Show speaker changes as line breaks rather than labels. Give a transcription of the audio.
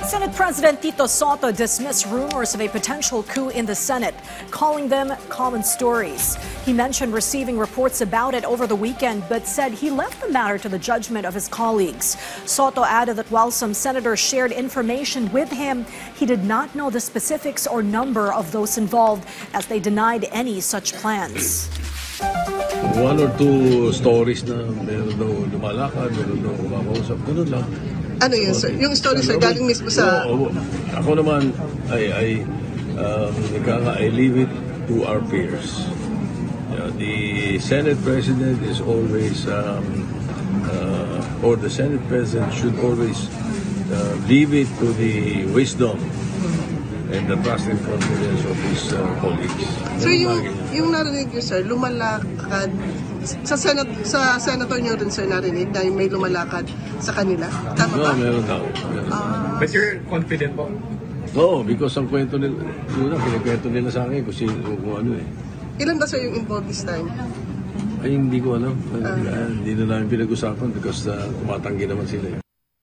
Senate President Tito Soto dismissed rumors of a potential coup in the Senate, calling them common stories. He mentioned receiving reports about it over the weekend, but said he left the matter to the judgment of his colleagues. Soto added that while some senators shared information with him, he did not know the specifics or number of those involved, as they denied any such plans.
One or two stories na meron daw lumalakad, meron daw kumakausap, ganun lang.
Ano yun, sir? Yung story, sir, galing mismo sa...
Ako naman, I leave it to our peers. The Senate President is always, or the Senate President should always leave it to the wisdom and the trust and confidence of his colleagues.
So yung narinig nyo, sir, lumalakad, sa senator nyo rin, sir, narinig na may lumalakad sa kanila? Tama ba?
No, meron daw.
But you're confident po?
No, because ang kwento nila, kinikwento nila sa akin kung ano eh.
Ilan ba, sir, yung involved this time?
Ay, hindi ko alam. Hindi na namin pinag-usapan because tumatanggi naman sila eh.